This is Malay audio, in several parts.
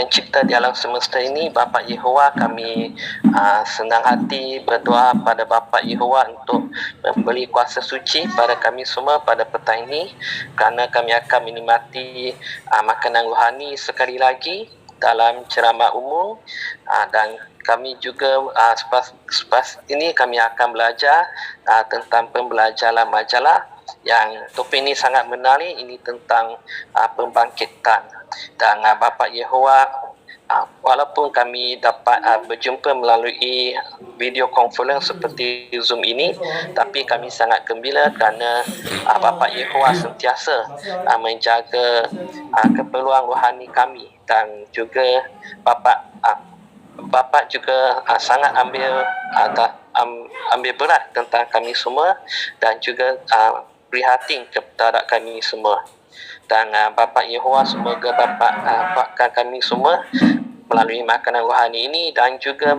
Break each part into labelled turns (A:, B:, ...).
A: pencipta di alam semesta ini, Bapa Yehova, kami senang hati berdoa pada Bapa Yehova untuk memberi kuasa suci pada kami semua pada petang ini, kerana kami akan menikmati makanan rohani sekali lagi dalam ceramah umum, dan kami juga selepas ini kami akan belajar tentang pembelajaran majalah yang topik ini sangat menarik. Ini tentang pembangkitan. Dan Bapa Yehova, walaupun kami dapat berjumpa melalui video conference seperti Zoom ini, tapi kami sangat gembira kerana Bapa Yehova sentiasa menjaga keperluan rohani kami, dan juga Bapa juga sangat ambil berat tentang kami semua, dan juga prihatin kepada kami semua. Dan Bapa Yehova, semoga Bapa kuatkan kami semua melalui makanan rohani ini, dan juga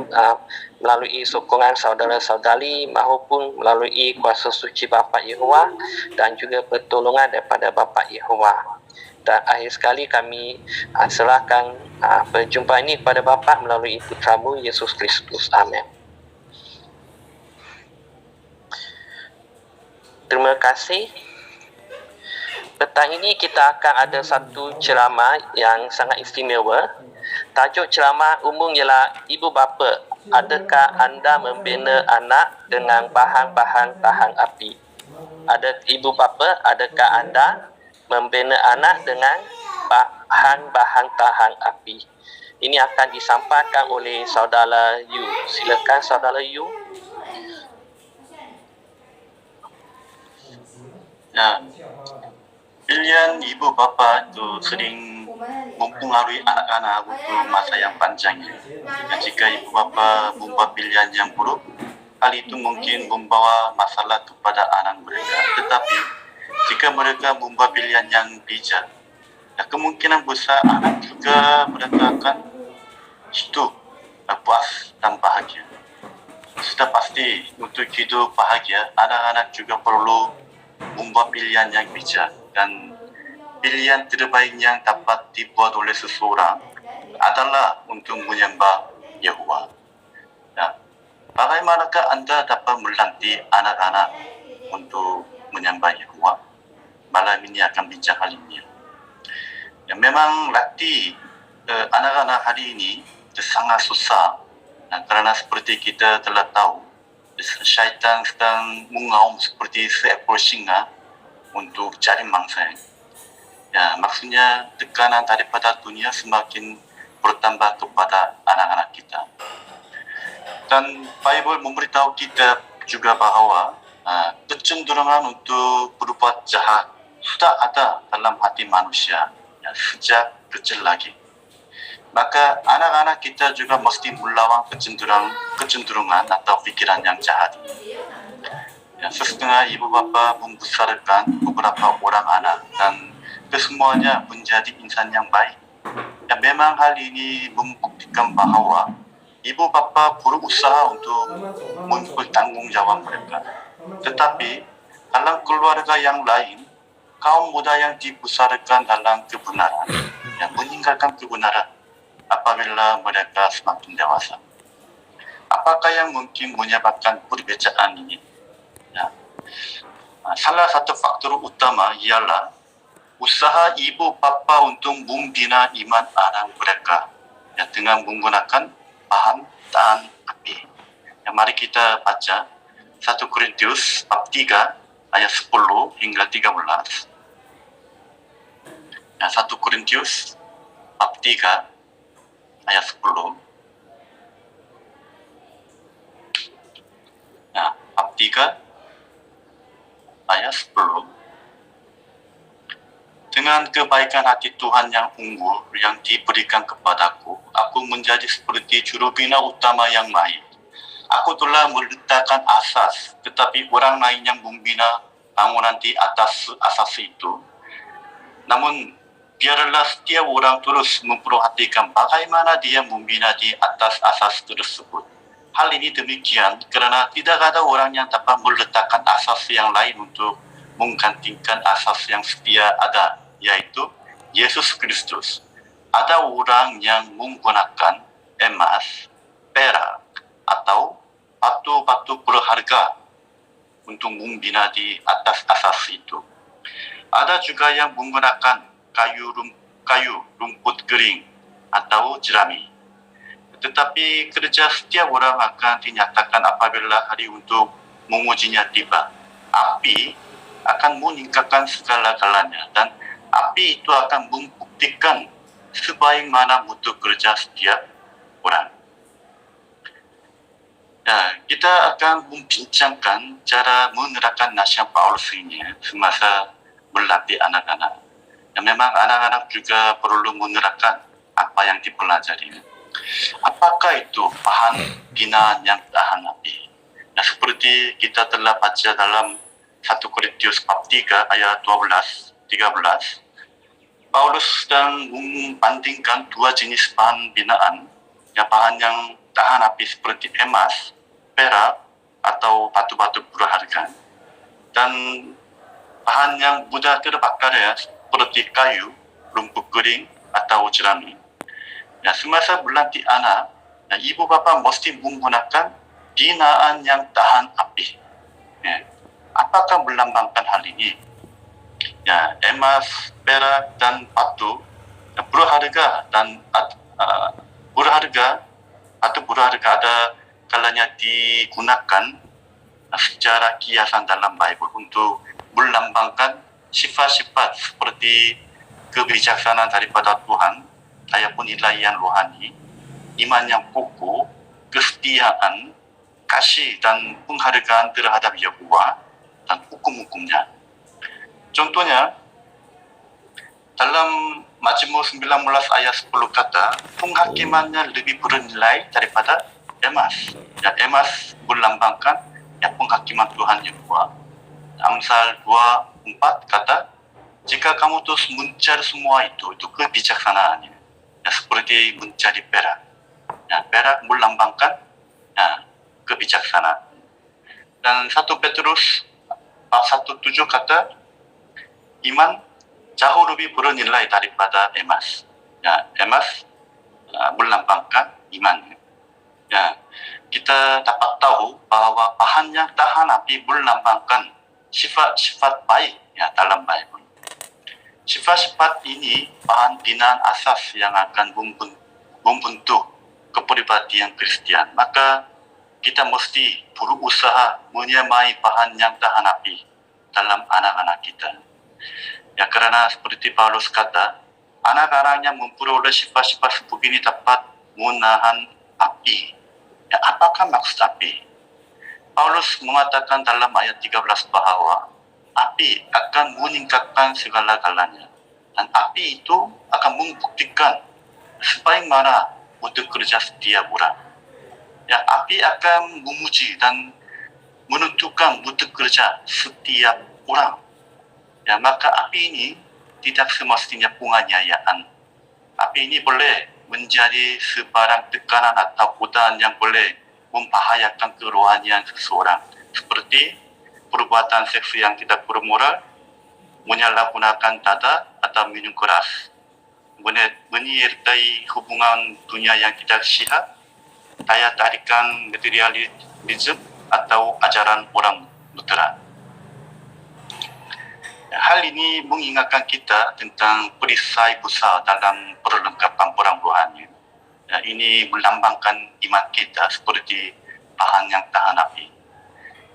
A: melalui sokongan saudara-saudari maupun melalui kuasa suci Bapa Yehova, dan juga pertolongan daripada Bapa Yehova. Dan akhir sekali kami serahkan perjumpaan ini kepada Bapa melalui putramu Yesus Kristus. Amin. Terima kasih. Petang ini kita akan ada satu ceramah yang sangat istimewa. Tajuk ceramah umum ialah Ibu Bapa, adakah anda membina anak dengan bahan-bahan tahan api? Ibu Bapa, adakah anda membina anak dengan bahan-bahan tahan api? Ini akan disampaikan oleh Saudara Yu. Silakan Saudara Yu.
B: Ya, pilihan ibu bapa itu sering mempengaruhi anak-anak untuk masa yang panjang. Jika ibu bapa membuat pilihan yang buruk, hal itu mungkin membawa masalah kepada anak mereka. Tetapi jika mereka membuat pilihan yang bijak, kemungkinan besar anak juga mereka akan hidup puas dan bahagia. Sudah pasti untuk hidup bahagia, anak-anak juga perlu membuat pilihan yang bijak, dan pilihan terbaik yang dapat dibuat oleh seseorang adalah untuk menyembah Yehova. Ya. Bagaimanakah anda dapat melatih anak-anak untuk menyembah Yehova? Malam ini akan bincang hal ini. Ya, memang latih anak-anak hari ini sangat susah, kerana seperti kita telah tahu, syaitan sedang mengaum seperti seekor singa untuk cari mangsa. Ya, maksudnya tekanan daripada dunia semakin bertambah kepada anak-anak kita. Dan Bible memberitahu kita juga bahawa kecenderungan untuk berbuat jahat sudah ada dalam hati manusia sejak kecil lagi. Maka anak-anak kita juga mesti melawan kecenderungan atau pikiran yang jahat. Ya, setengah ibu bapa membesarkan beberapa orang anak dan kesemuanya menjadi insan yang baik. Ya, memang hal ini membuktikan bahawa ibu bapa berusaha untuk memikul tanggung jawab mereka. Tetapi dalam keluarga yang lain, kaum muda yang dibesarkan dalam kebenaran, yang meninggalkan kebenaran apabila mereka semakin dewasa. Apakah yang mungkin menyebabkan perbezaan ini? Ya. Salah satu faktor utama ialah usaha ibu bapa untuk membina iman anak mereka, dengan menggunakan bahan tahan api. Mari kita baca 1 Korintus bab 3 ayat 10 hingga 13. 1 Korintus bab 3 ayat 10. Bab 3 ayat 10. Dengan kebaikan hati Tuhan yang unggul yang diberikan kepadaku, aku menjadi seperti jurubina utama yang mahir. Aku telah meletakkan asas, tetapi orang lain yang membina bangunan di atas asas itu. Namun biarlah setiap orang terus memperhatikan bagaimana dia membina di atas asas tersebut. Hal ini demikian kerana tidak ada orang yang dapat meletakkan asas yang lain untuk menggantikan asas yang setia ada, yaitu Yesus Kristus. ada orang yang menggunakan emas, perak, atau batu-batu berharga untuk membina di atas asas itu. Ada juga yang menggunakan kayu rumput kering atau jerami. Tetapi kerja setiap orang akan dinyatakan apabila hari untuk mengujinya tiba. Api akan meningkatkan segala-galanya dan api itu akan membuktikan sebagaimana mutu kerja setiap orang. Nah, kita akan membincangkan cara menerapkan nasihat Paulus ini semasa berlatih anak-anak. Dan memang anak-anak juga perlu menerapkan apa yang dipelajari. Apakah itu bahan binaan yang tahan api? Nah, seperti kita telah baca dalam 1 Korintus bab 3 ayat 12-13, Paulus sedang membandingkan dua jenis bahan binaan, ya, bahan yang tahan api seperti emas, perak, atau batu-batu berharga, dan bahan yang mudah terbakar, ya, seperti kayu, rumput kering, atau jerami. Ya, semasa berlatih anak, ya, ibu bapa mesti menggunakan binaan yang tahan api. Ya, apakah melambangkan hal ini? Ya, emas, perak, dan batu, ya, berharga dan berharga atau berharga ada kalanya digunakan secara kiasan dalam Bible untuk melambangkan sifat-sifat seperti kebijaksanaan daripada Tuhan, ataupun nilai yang rohani, iman yang kokoh, kesetiaan, kasih dan penghargaan terhadap Yehova dan hukum-hukumnya. Contohnya, dalam Mazmur 19 ayat 10 kata, penghakimannya lebih bernilai daripada emas. Dan emas melambangkan ya, penghakiman Tuhan Yehova. Amsal 2:4 kata, jika kamu terus mencari semua itu kebijaksanaannya. Ya, seperti mencari perak. Ya, perak melambangkan ya, kebijaksanaan. Dan 1 Petrus 1:7 kata, iman jauh lebih bernilai daripada emas. Ya, emas melambangkan iman. Ya, kita dapat tahu bahwa bahan yang tahan api melambangkan sifat-sifat baik ya, dalam Bible. Sifat-sifat ini bahan binaan asas yang akan membentuk kepribadian Kristian. Maka kita mesti berusaha menyamai bahan yang tahan api dalam anak-anak kita. Ya, karena seperti Paulus kata, anak-anak yang memperoleh sifat-sifat begini dapat menahan api. Ya, apakah maksud api? Paulus mengatakan dalam ayat 13 bahwa api akan meningkatkan segala-galanya. Dan api itu akan membuktikan sebagaimana untuk kerja setiap orang. Ya, api akan memuji dan menentukan untuk kerja setiap orang. Ya, maka api ini tidak semestinya penganiayaan. Api ini boleh menjadi sebarang tekanan atau godaan yang boleh membahayakan kerohanian seseorang, seperti perbuatan seks yang tidak bermoral, menyalahgunakan dada atau minum keras, menyertai hubungan dunia yang tidak sihat, daya tarikan materialisme atau ajaran orang Lutheran. Hal ini mengingatkan kita tentang perisai besar dalam perlengkapan perang rohani. Ya, ini melambangkan iman kita seperti bahan yang tahan api.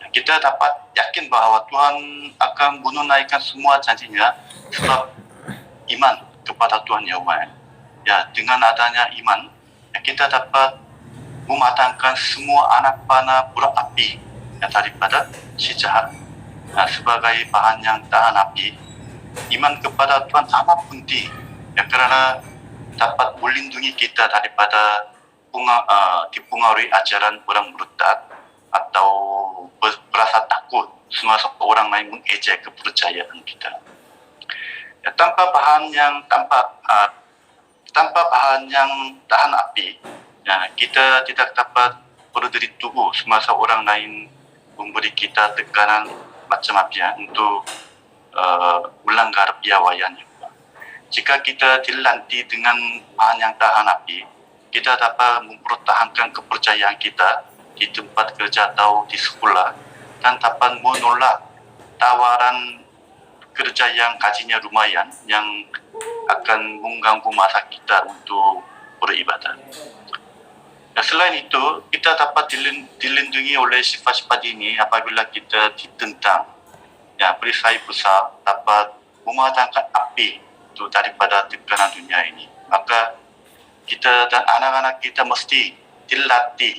B: Ya, kita dapat yakin bahwa Tuhan akan menunaikan semua janjinya sebab iman kepada Tuhan Yehova. Ya, dengan adanya iman, ya, kita dapat mematangkan semua anak panah berapi ya, daripada si jahat. Nah, sebagai bahan yang tahan api, iman kepada Tuhan amat penting ya, karena dapat melindungi kita daripada dipengaruhi ajaran orang murtad atau berasa takut semasa orang lain mengejek kepercayaan kita. Ya, tanpa bahan yang tahan api, ya, kita tidak dapat berdiri teguh semasa orang lain memberi kita tekanan macam apa untuk melanggar piawaian. Jika kita dilanti dengan bahan yang tahan api, kita dapat mempertahankan kepercayaan kita di tempat kerja atau di sekolah dan dapat menolak tawaran kerja yang gajinya lumayan yang akan mengganggu masa kita untuk beribadah. Dan selain itu, kita dapat dilindungi oleh sifat-sifat ini apabila kita ditentang. Ya, perisai besar dapat memadamkan api itu daripada tekanan dunia ini. Maka kita dan anak-anak kita mesti dilatih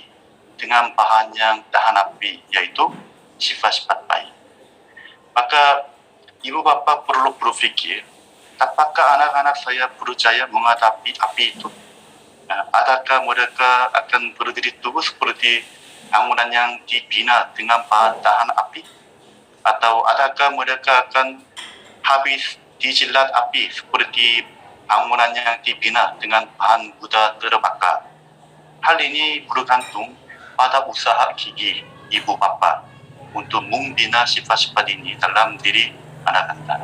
B: dengan bahan yang tahan api, yaitu sifat-sifat baik. Maka ibu bapa perlu berpikir, apakah anak-anak saya percaya menghadapi api itu? Adakah mereka akan berdiri teguh seperti bangunan yang dibina dengan bahan tahan api? Atau adakah mereka akan habis dijilat api seperti bangunan yang dibina dengan bahan mudah terbakar? Hal ini bergantung pada usaha gigi ibu bapa untuk membina sifat-sifat ini dalam diri anak-anak.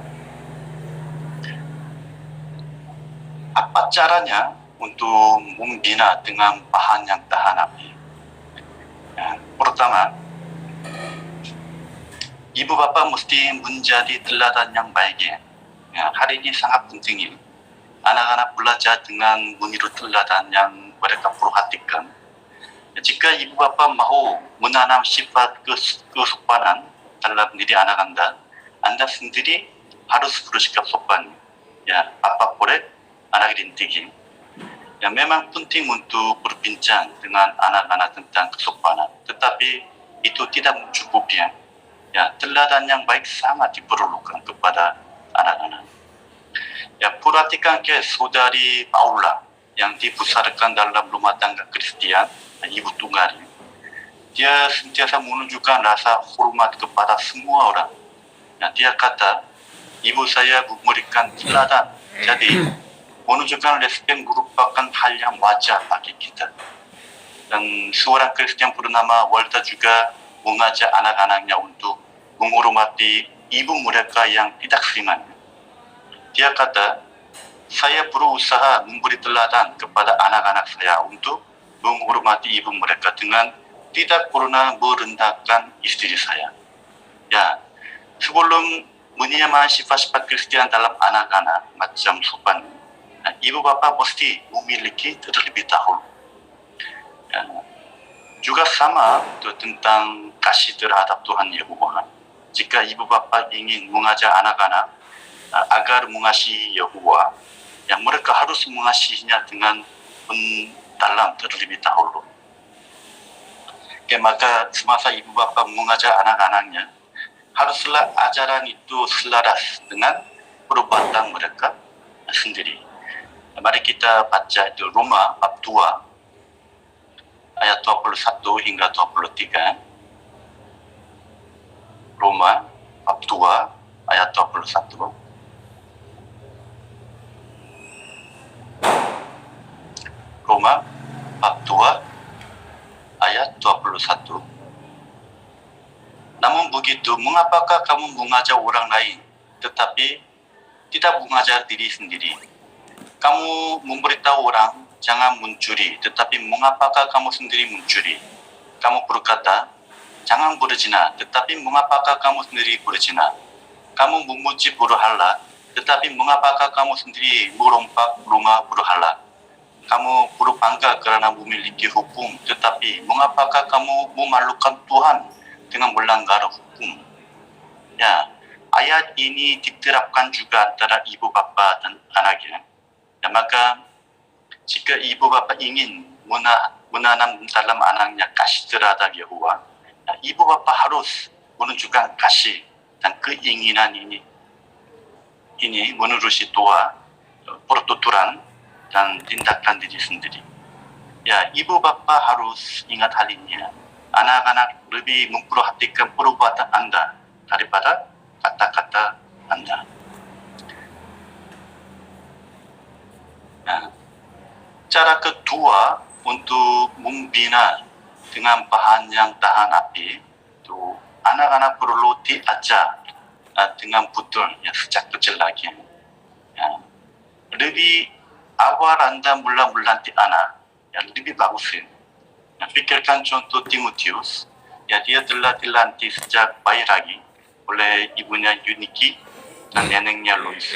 B: Apa caranya untuk membina dengan bahan yang tahan api? Ya, pertama, ibu bapa mesti menjadi teladan yang baik. Ya, hari ini sangat penting. Anak-anak belajar dengan meniru teladan yang mereka perhatikan. Ya, jika ibu bapa mahu menanam sifat kesopanan dalam diri anak anda sendiri harus bersikap sopan. Ya, apa boleh anak rintik. Ya, memang penting untuk berbincang dengan anak-anak tentang kesopanan, tetapi itu tidak mencukupi. Ya, teladan yang baik sangat diperlukan kepada anak-anak. Ya, perhatikan ke saudari Paula yang dibesarkan dalam rumah tangga Kristian, ibu tunggal. Dia sentiasa menunjukkan rasa hormat kepada semua orang. Ya, dia kata, ibu saya memberikan teladan. Jadi, menunjukkan respek merupakan hal yang wajar bagi kita. Dan seorang Kristian bernama Walter juga mengajak anak-anaknya untuk menghormati ibu mereka yang tidak seiman. Dia kata, saya berusaha memberi teladan kepada anak-anak saya untuk menghormati ibu mereka dengan tidak pernah merendahkan istri saya. Ya, sebelum menyamai sifat-sifat Kristian dalam anak-anak macam sopan, ibu bapa mesti memiliki terlebih dahulu. Ya, juga sama tentang kasih terhadap Tuhan Yehuwa. Jika ibu bapa ingin mengajak anak-anak agar mengasihi Yehuwa, yang mereka harus mengasihinya dengan mendalam terlebih dahulu. Maka semasa ibu bapa mengajak anak-anaknya, haruslah ajaran itu selaras dengan perbuatan mereka sendiri. Mari kita baca di Roma bab 2 ayat 21 hingga 23. Roma bab 2 ayat 21. Roma bab 2 ayat 21. Namun begitu, mengapakah kamu mengajar orang lain tetapi tidak mengajar diri sendiri? Kamu memberitahu orang jangan mencuri, tetapi mengapakah kamu sendiri mencuri? Kamu berkata jangan berzina, tetapi mengapakah kamu sendiri berzina? Kamu memuji berhala, tetapi mengapakah kamu sendiri merompak rumah berhala? Kamu berbangga karena memiliki hukum, tetapi mengapakah kamu memalukan Tuhan dengan melanggar hukum? Ya, ayat ini diterapkan juga antara ibu bapa dan anaknya. Ya, maka jika ibu bapa ingin menanam dalam anaknya kasih terhadap Yehuwa, ya, ibu bapa harus menunjukkan kasih dan keinginan ini menerusi doa, pertuturan dan tindakan diri sendiri. Ya, ibu bapa harus ingat hal ini. Anak-anak lebih memperhatikan perbuatan Anda daripada kata-kata Anda. Nah, cara kedua untuk membina dengan bahan yang tahan api, itu anak-anak perlu diajar dengan betul ya, sejak kecil lagi. Ya. lebih awal Anda mula-mula anak, ya lebih bagus. Ya, pikirkan contoh Timotius, ya dia telah dilantik sejak bayi lagi oleh ibunya Eunike dan neneknya Lois.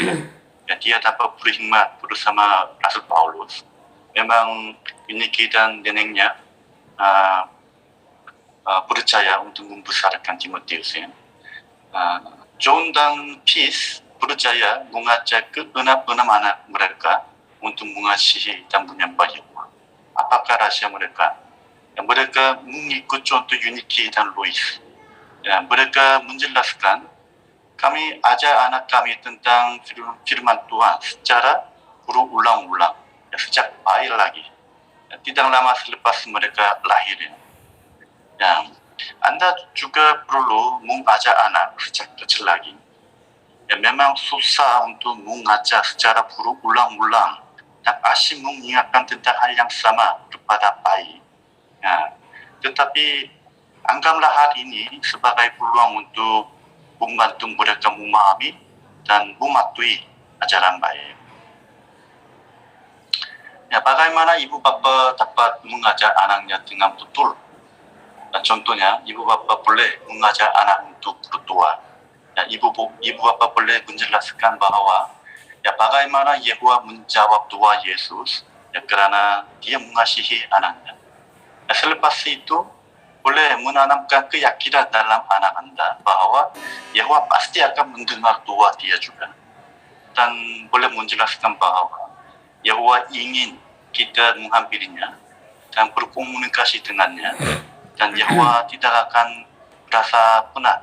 B: Ya, dia dapat berkhidmat bersama Rasul Paulus. Memang Eunike dan neneknya percaya untuk membesarkan Timotius. Ya. John dan Peace percaya mengajak ke enam anak mereka untuk mengasihi dan menyembah Yehova. Apakah rahasia mereka? Ya, mereka mengikut contoh Eunike dan Lois. Ya, mereka menjelaskan, kami ajar anak kami tentang firman Tuhan secara berulang-ulang, ya, sejak bayi lagi. Ya, tidak lama selepas mereka lahir. Ya, Anda juga perlu mengajar anak sejak kecil lagi. Ya, memang susah untuk mengajar secara berulang-ulang dan asyik mengingatkan tentang hal yang sama kepada bayi. Ya, tetapi anggaplah hari ini sebagai peluang untuk membantu mereka memahami dan mematuhi ajaran baik. Ya, bagaimana ibu bapa dapat mengajar anaknya dengan betul? Dan contohnya, ibu bapa boleh mengajar anak untuk berdoa. Ya, ibu bapa boleh menjelaskan bahwa ya bagaimana Yehova menjawab doa Yesus, ya karena dia mengasihi anaknya. Ya, selepas itu boleh menanamkan keyakinan dalam anak Anda bahwa Yehova pasti akan mendengar doa dia juga. Dan boleh menjelaskan bahwa Yehova ingin kita menghampirinya dan berkomunikasi dengannya, dan Yehova tidak akan merasa penat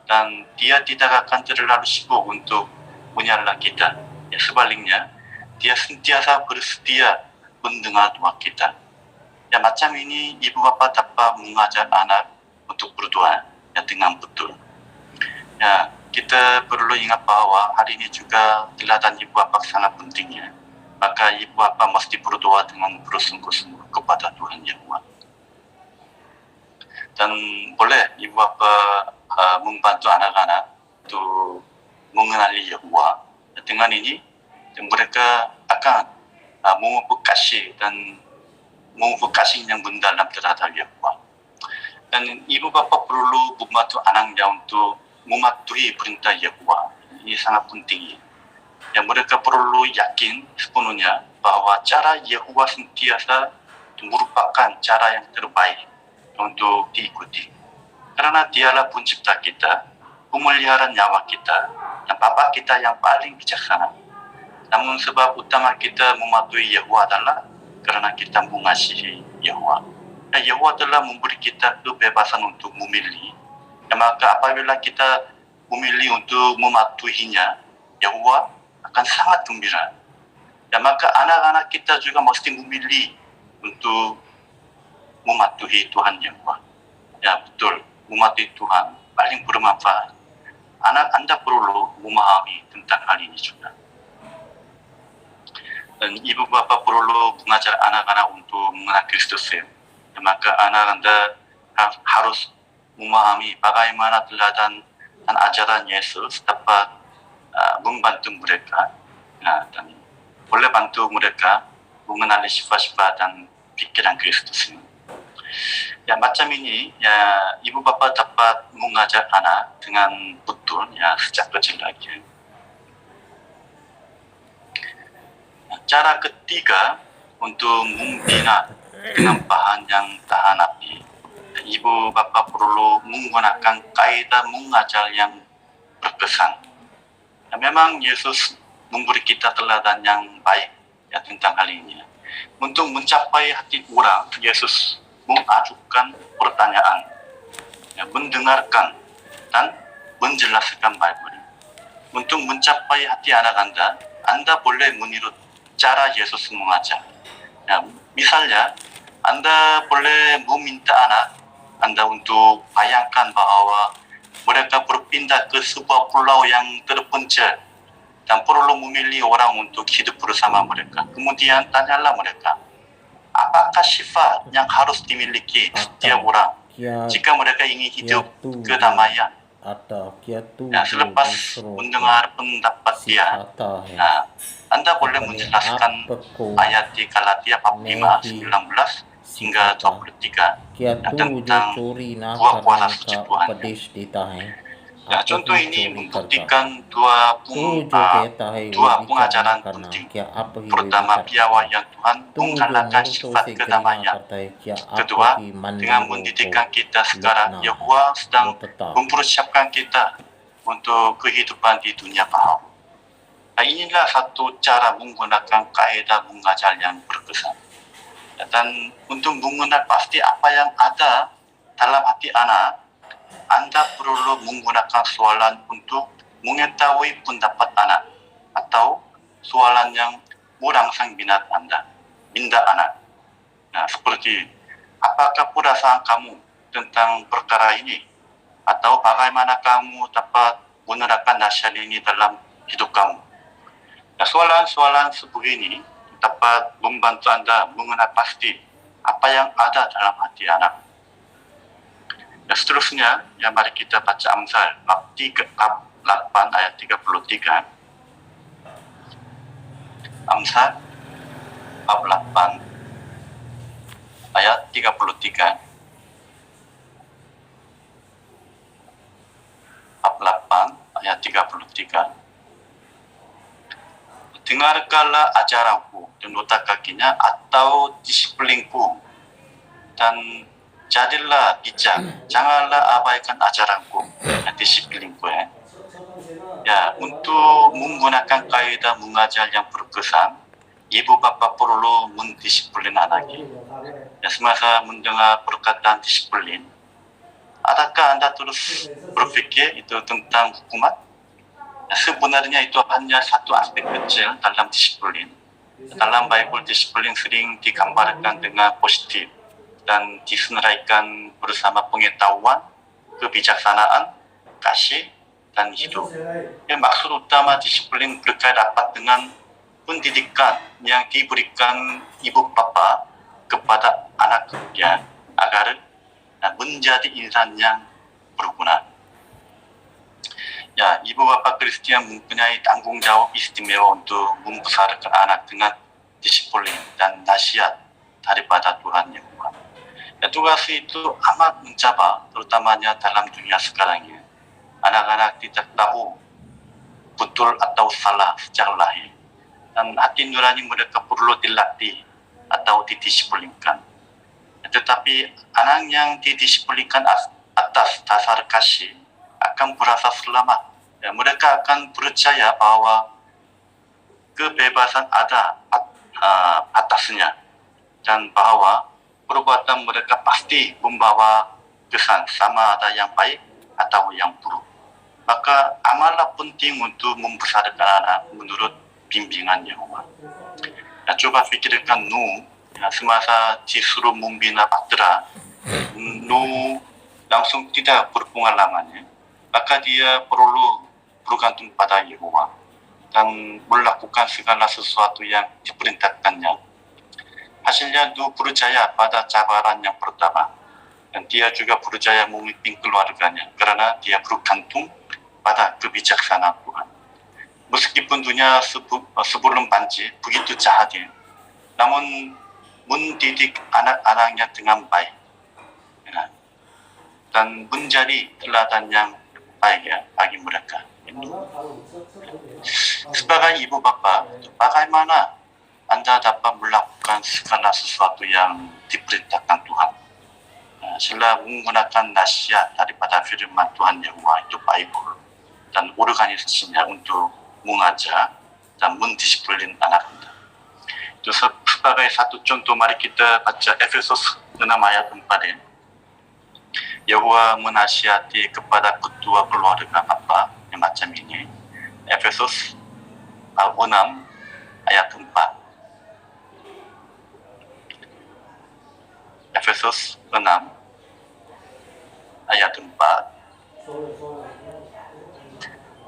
B: dan dia tidak akan terlalu sibuk untuk menyalahkan kita. Ya, sebaliknya, dia sentiasa bersedia mendengar doa kita. Ya, macam ini ibu bapa dapat mengajar anak untuk berdoa ya, dengan betul. Ya, kita perlu ingat bahwa hari ini juga teladan ibu bapa sangat pentingnya. Maka ibu bapa mesti berdoa dengan bersungguh-sungguh kepada Tuhan Yehova. Dan boleh ibu bapa membantu anak-anak untuk mengenali Yehova. Dengan ini mereka akan memupuk kasih yang mendalam terhadap Yehova. Dan ibu bapa perlu membantu anaknya untuk mematuhi perintah Yehova. Ini sangat penting. Yang mereka perlu yakin sepenuhnya bahwa cara Yehova sentiasa merupakan cara yang terbaik untuk diikuti. Karena dialah pencipta kita, pemelihara nyawa kita, dan Bapa kita yang paling bijaksana. Namun sebab utama kita mematuhi Yehova adalah karena kita mengasihi Yehova. Dan Yehova telah memberi kita kebebasan untuk memilih. Dan maka apabila kita memilih untuk mematuhinya, Yehova akan sangat gembira. Dan maka anak-anak kita juga mesti memilih untuk mematuhi Tuhan Yehova. Ya betul, mematuhi Tuhan paling bermanfaat. Anak Anda perlu memahami tentang hal ini juga. Dan ibu bapa perlu mengajar anak-anak untuk mengenal Kristus. Ya, maka anak Anda harus memahami bagaimana teladan dan ajaran Yesus dapat membantu mereka. Nah, dan boleh bantu mereka mengenali sifat-sifat dan pikiran Kristus ini. Ya macam ini, ya ibu bapa dapat mengajar anak dengan betul ya sejak kecil lagi. Nah, cara ketiga untuk membina dengan bahan yang tahan api, ibu bapa perlu menggunakan kaidah mengajar yang berkesan. Ya, memang Yesus memberi kita teladan yang baik ya tentang hal ini. Untuk mencapai hati orang, Yesus mengajukan pertanyaan, ya, mendengarkan dan menjelaskan Bible. Untuk mencapai hati anak Anda boleh meniru cara Yesus mengajar. Ya, misalnya, Anda boleh meminta anak Anda untuk bayangkan bahwa mereka berpindah ke sebuah pulau yang terpencil dan perlu memilih orang untuk hidup bersama mereka. Kemudian tanyalah mereka, apakah sifat yang harus dimiliki setiap orang jika mereka ingin hidup kedamaian selepas mendengar pendapat dia, Anda boleh menjelaskan ayat di Galatia bab 5, 19 hingga 23 tentang dua kuasa suci Tuhan. Contoh ini membuktikan dua pengajaran penting. Pertama, piawaian Tuhan menggalakkan sifat kedamaian. Kedua, dengan mendidikan kita sekarang, Yehova sedang mempersiapkan kita untuk kehidupan di dunia baharu. Inilah satu cara menggunakan kaedah mengajar yang berkesan. Dan untuk menggunakan pasti apa yang ada dalam hati anak, Anda perlu menggunakan soalan untuk mengetahui pendapat anak atau soalan yang merangsang minat anak. Seperti, apakah perasaan kamu tentang perkara ini? Atau bagaimana kamu dapat menerapkan nasihat ini dalam hidup kamu? Soalan-soalan sebegini dapat membantu Anda mengenal pasti apa yang ada dalam hati anak. Seterusnya, mari kita baca Amsal bab 8 ayat 33. Amsal bab 8 ayat 33. Bab 8 ayat 33. Dengarkanlah ajaranku dan nota kakinya atau disiplinku, dan jadilah bijak, janganlah abaikan ajaranku dan disiplinku. Untuk menggunakan kaidah mengajar yang berkesan, ibu bapa perlu mendisiplin anaknya. Semasa mendengar perkataan disiplin, adakah Anda terus berpikir itu tentang hukuman? Sebenarnya itu hanya satu aspek kecil dalam disiplin. Dalam Bible, disiplin sering digambarkan dengan positif dan disenaraikan bersama pengetahuan, kebijaksanaan, kasih, dan hidup. Maksud utama disiplin berkait rapat dengan pendidikan yang diberikan ibu bapa kepada anaknya agar menjadi insan yang berguna. Ibu bapa Kristian mempunyai tanggung jawab istimewa untuk membesarkan anak dengan disiplin dan nasihat daripada Tuhan yang Maha. Tugas itu amat mencabar, terutamanya dalam dunia sekarang ini. Anak-anak tidak tahu betul atau salah sejak lahir, dan hati nurani mereka perlu dilatih atau didisiplinkan. Tetapi anak yang didisiplinkan atas dasar kasih akan merasa selamat. Mereka akan percaya bahwa kebebasan ada atasnya, dan bahwa perbuatan mereka pasti membawa kesan sama ada yang baik atau yang buruk. Maka amatlah penting untuk membesarkan anak menurut bimbingan Yehova. Coba pikirkan Nuh, semasa disuruh membina bahtera, Nuh langsung tidak berpengalamannya. Maka dia perlu bergantung pada Yehova dan melakukan segala sesuatu yang diperintahkannya. Hasilnya Nuh percaya pada cabaran yang pertama, dan dia juga percaya memimpin keluarganya karena dia bergantung pada kebijaksanaan Tuhan. Meskipun dunia sebelum banjir begitu jahatnya, namun mendidik anak-anaknya dengan baik dan menjadi teladan yang baik bagi mereka. Sebagai ibu bapa, bagaimana Anda dapat melakukan segala sesuatu yang diperintahkan Tuhan? Selain menggunakan nasihat daripada firman Tuhan Yehova, itu Bible, dan organisasinya untuk mengajar dan mendisiplin anak Anda. Itu sebagai satu contoh, mari kita baca Efesus 6 ayat 4. Yehova menasihati kepada ketua keluarga bapa yang macam ini. Efesus 6 ayat 4. Efesus 6 ayat 4.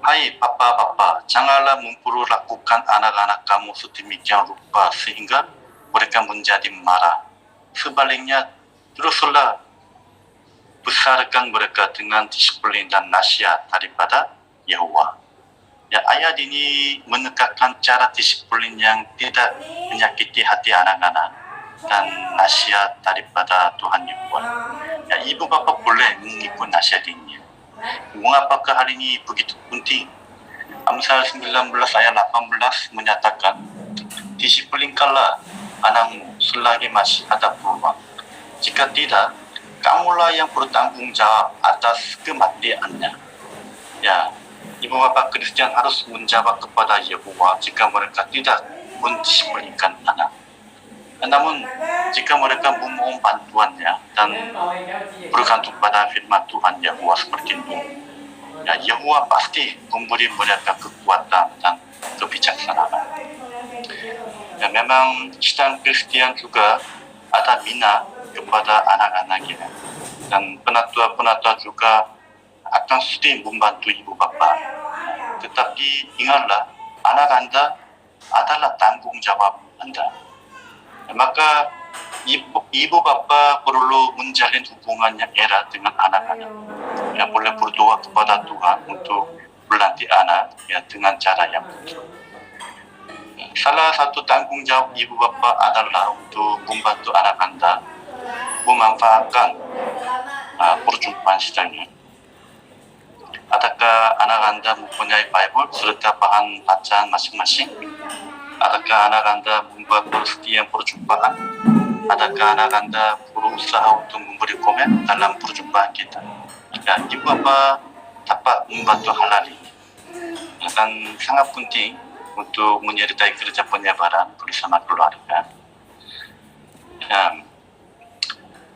B: Hai bapa-bapa, janganlah memperlakukan anak-anak kamu sedemikian rupa sehingga mereka menjadi marah. Sebaliknya, teruslah besarkan mereka dengan disiplin dan nasihat daripada Yehova. Ya, ayat ini menekankan cara disiplin yang tidak menyakiti hati anak-anak dan nasihat daripada Tuhan Yehova. Ya, ibu bapa boleh mengikut nasihat ini. Mengapakah hal ini begitu penting? Amsal 19 ayat 18 menyatakan, disiplinkanlah anakmu selagi masih ada peluang. Jika tidak, kamulah yang bertanggung jawab atas kematiannya. Ya, ibu bapa Kristen harus menjawab kepada Yehova jika mereka tidak mendisiplinkan anak. Namun, jika mereka memohon bantuannya dan bergantung pada firman Tuhan Yehova seperti itu, ya, Yehova pasti memberi mereka kekuatan dan kebijaksanaan. Ya, memang sidang Kristen juga ada bina kepada anak-anaknya, dan penatua-penatua juga akan sering membantu ibu bapa. Tetapi ingatlah, anak Anda adalah tanggung jawab Anda. Maka ibu bapa perlu menjalin hubungan yang erat dengan anak-anak. Yang boleh berdoa kepada Tuhan untuk melatih anak ya, dengan cara yang betul. Salah satu tanggung jawab ibu bapa adalah untuk membantu anak Anda memanfaatkan perjumpaan sidangnya. Adakah anak Anda mempunyai Bible serta bahan bacaan masing-masing? Adakah anak Anda membuat setiap perjumpaan? Adakah anak Anda berusaha untuk memberi komen dalam perjumpaan kita? Ya, ibu bapa dapat membantu hal ini. Dan sangat penting untuk menyertai kerja penyebaran bersama keluarga. Ya,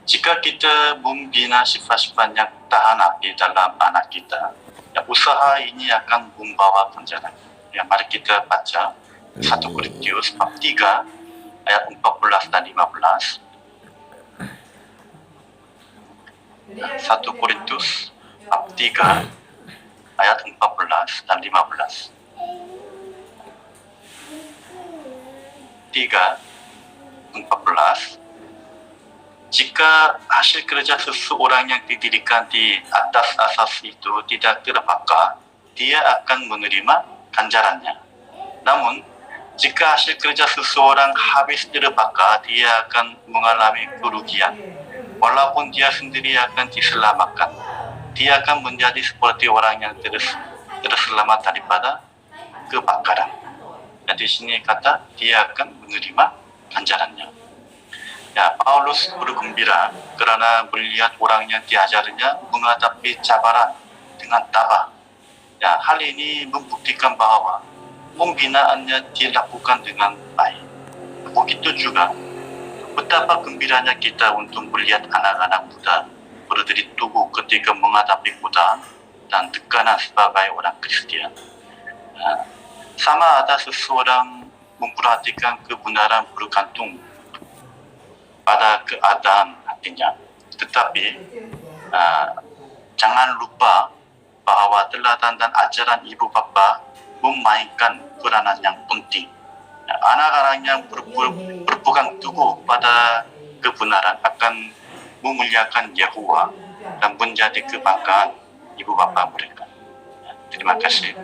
B: jika kita membina sifat-sifat yang tahan api dalam anak kita, ya, usaha ini akan membawa penjara. Ya, mari kita baca 1 Korintus bab 3 ayat 14 dan 15. 1 Korintus bab 3 ayat 14 dan 15. 3:14. Jika hasil kerja seseorang yang didirikan di atas asas itu tidak terbakar, dia akan menerima ganjarannya. Namun, jika hasil kerja seseorang habis terbakar, dia akan mengalami kerugian. Walaupun dia sendiri akan diselamatkan, dia akan menjadi seperti orang yang terselamat daripada kebakaran. Dan di sini kata dia akan menerima ganjarannya. Ya, Paulus bergembira karena melihat orang yang diajarnya menghadapi cabaran dengan tabah. Ya, hal ini membuktikan bahwa pembinaannya dilakukan dengan baik. Begitu juga betapa gembiranya kita untuk melihat anak-anak muda berdiri teguh ketika menghadapi godaan dan tekanan sebagai orang Kristen. Sama ada seseorang memperhatikan kebenaran bergantung pada keadaan hatinya. Tetapi jangan lupa bahwa teladan dan ajaran ibu bapa memainkan peranan yang penting. Anak-anak yang berpegang teguh pada kebenaran akan memuliakan Yehova dan menjadi kebanggaan ibu bapa mereka. Terima kasih.